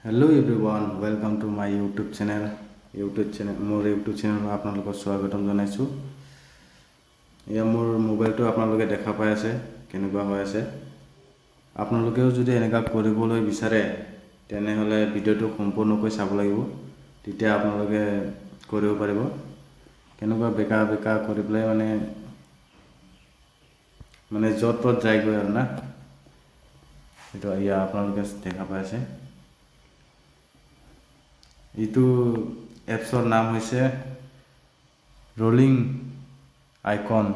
Hello everyone, welcome to my YouTube channel. More YouTube channel আপোনালোকক স্বাগতম জনাইছো। এয়া মোৰ মোবাইলটো আপোনালোকে দেখা পাই আছে কেনেকুৱা হৈ আছে। আপোনালোকেও যদি এনেকা কৰিবলৈ বিচাৰে তেনেহলে ভিডিওটো সম্পূৰ্ণকৈ চাব লাগিব। তেতিয়া আপোনালোকে কৰিব পাৰিব। কেনেকুৱা বেকা কৰি প্লে মানে যত যায় গৈ আৰু না। এটা ইয়া আপোনালোকে দেখা পাই আছে। ইটো এপছৰ নাম হৈছে ৰোলিং আইকন।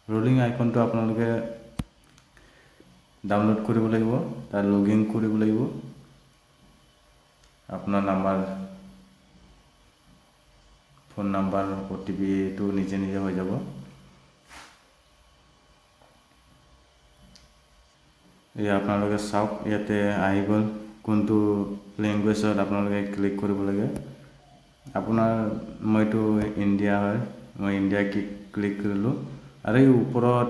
ৰোলিং আইকনটো আপোনালোকে ডাউনলোড কৰিব লাগিব, তাৰ লগইন কৰিব লাগিব। আপোনাৰ নাম্বাৰ, ফোন নাম্বাৰ, ওটিপি টো নিজে হৈ যাব। এই আপোনালোকে চাওক, ইয়াতে আহি গ'ল কোনটো ল্যাঙ্গুৱেজত আপোনালোকে ক্লিক কৰিব লাগে। আপোনাৰ মইতো ইন্ডিয়া হয়, মই ইন্ডিয়া ক্লিক কৰিলো আৰু এই ওপৰত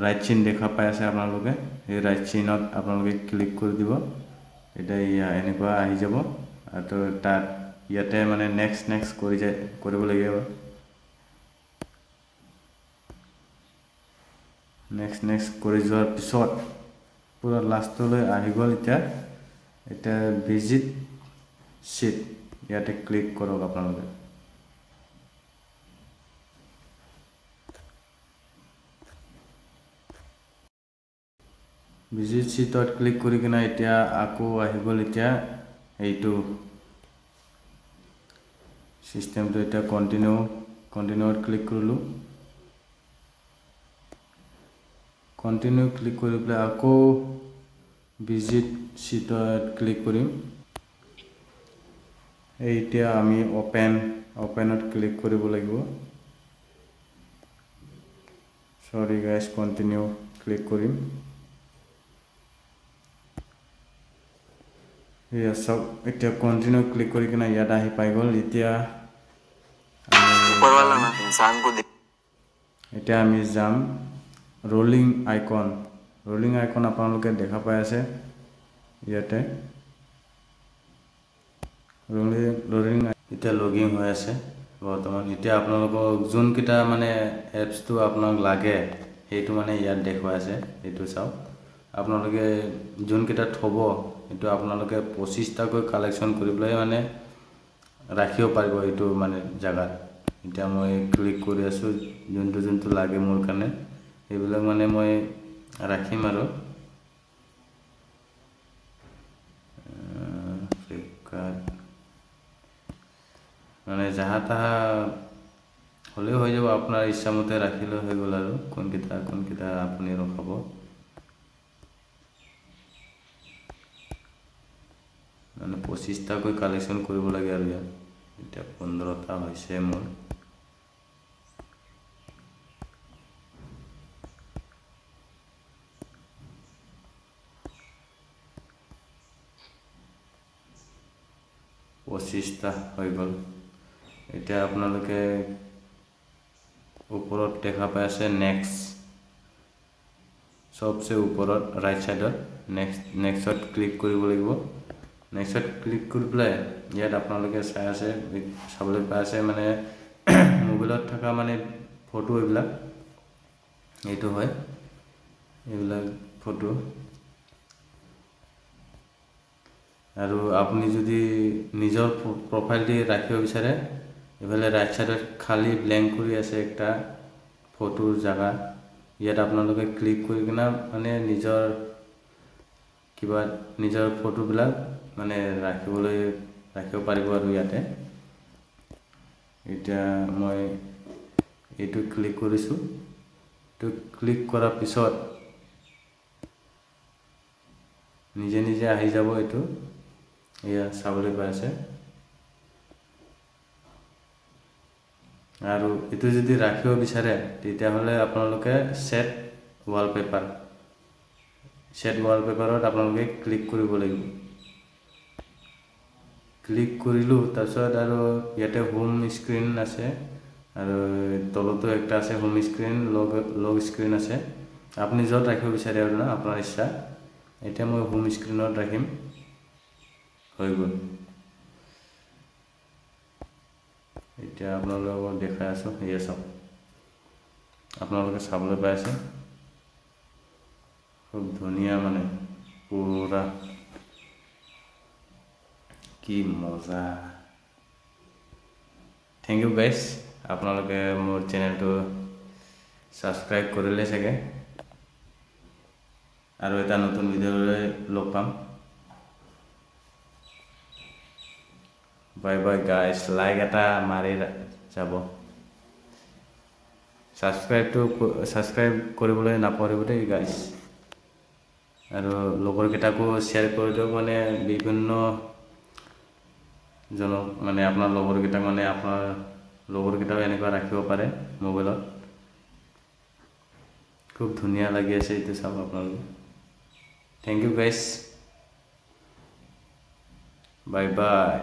ৰাইট চিন দেখা পাই আছে আপোনালোকে। এই ৰাইট চিনত আপোনালোকে ক্লিক কৰি দিব। এটা এনেকুৱা আহি যাব আৰু তাত ইয়াতে মানে নেক্সট কৰিব লাগিব। নেক্সট কৰি যোৱাৰ পিছত পুৰা লাষ্টলৈ আহি গ'ল। এটা ভিজিট শীট ইয়াতে ক্লিক কৰক আপোনালোকে। ভিজিট শীটত ক্লিক কৰি কিনা এতিয়া আকৌ আহি গ'ল। এতিয়া এইটো সিস্টেমটো এতিয়া কন্টিনিউত ক্লিক কৰিলো। কন্টিনিউ ক্লিক কৰি পেলাই আকৌ ভিজিট শীটত ক্লিক কৰিম। এতিয়া আমি ওপেনত ক্লিক কৰিব লাগিব। সৰি গাইস, কন্টিনিউ ক্লিক কৰিম। সব এতিয়া কন্টিনিউ ক্লিক কৰি কিনা ইয়াত আহি পাই গ'ল। এতিয়া আমি যাম রোলিং আইকন। আপোনালোকে দেখা পাই আছে ইয়াতে রোলিং এতিয়া লগইন হৈ আছে বৰ্তমান। এতিয়া আপোনালোকক যোন কিটা মানে এপছটো আপোনাক লাগে সেইটো মানে ইয়াত দেখুৱাই আছে। এইটো চাওক, আপোনালোকে যোন কিটা থব এইটো আপোনালোকে 25টাকৈ কালেকশন কৰি পেলাই মানে ৰাখিব পাৰিব এইটো মানে জায়গাত। এতিয়া মই ক্লিক কৰি আছো যোনটো লাগে মোৰ কাৰণে, এইবিলাক মানে মই ৰাখিম আৰু মানে যাহা তাহা হলেও হৈ যাব। আপোনাৰ ইচ্ছা মতে ৰাখিলে হৈ গ'ল আৰু কোনকিটা আপুনি ৰখাব। মানে 25টাকৈ কালেকশন কৰিব লাগে আৰু ইয়াত। এতিয়া 15টা হৈছে মোৰ। হৈ গ'ল। এতিয়া আপোনালোকে ওপৰত দেখা পাই আছে নেক্সট, সবচে ওপৰত ৰাইট সাইডত নেক্সটত ক্লিক কৰিব লাগিব। নেক্সটত ক্লিক কৰি পেলাই ইয়াত আপোনালোকে চাবলৈ পাই আছে মানে মোবাইলত থকা মানে ফটো এইটো হয়, এইবিলাক ফটো। আৰু আপুনি যদি নিজৰ প্ৰোফাইল দি ৰাখিব বিচাৰে, এফালে ৰাইট সাইডত খালি ব্ল্যাঙ্ক কৰি আছে একটা ফটোৰ জায়গা। ইয়াত আপোনালোকে ক্লিক কৰি কিনা মানে নিজৰ ফটোবিলাক মানে ৰাখিব পাৰিব আৰু ইয়াতে। এতিয়া মই এইটো ক্লিক কৰিছো। তো ক্লিক কৰাৰ পিছত নিজে আহি যাব। এইটো এয়া চাবলৈ পাই আছে। আৰু এইটো যদি ৰাখিব বিচাৰে তেতিয়া হলে আপোনালোকে সেট ৱালপেপাৰত আপোনালোকে ক্লিক কৰিব লাগিব। ক্লিক কৰিলো, তাৰপিছত আৰু ইয়াতে হোম স্ক্ৰীন আছে আৰু তলতো একটা আছে হোম স্ক্ৰীন, লগ স্ক্ৰীন আছে। আপনি যত ৰাখিব বিচাৰে আৰু না আপোনাৰ ইচ্ছা। এতিয়া মই হোম স্ক্ৰীনত ৰাখিম হৈ গ'ল এতিয়া আপোনালোকক দেখাই আছো এয়া চাওক আপোনালোকে চাবলৈ পাই আছে খুব ধুনীয়া মানে পুৰা কি মজা থ্যাংক ইউ গাইস আপোনালোকে মোৰ চেনেলটো সাবস্ক্ৰাইব কৰিলে চাগে আৰু এটা নতুন ভিডিঅ'লৈ লগ পাম বাই বাই গাইস লাইক এটা মাৰি যাব সাবস্ক্ৰাইব কৰিবলৈ নাপাহৰিব দেই গাইস আৰু লগৰ কেইটাকো শ্বেয়াৰ কৰি দিয়ক মানে বিভিন্ন জনক মানে আপোনাৰ লগৰ কেইটাক মানে আপোনাৰ লগৰ কেইটাও এনেকুৱা ৰাখিব পাৰে মোবাইলত খুব ধুনীয়া লাগি আছে এইটো চাওক আপোনালোকে thank you guys bye by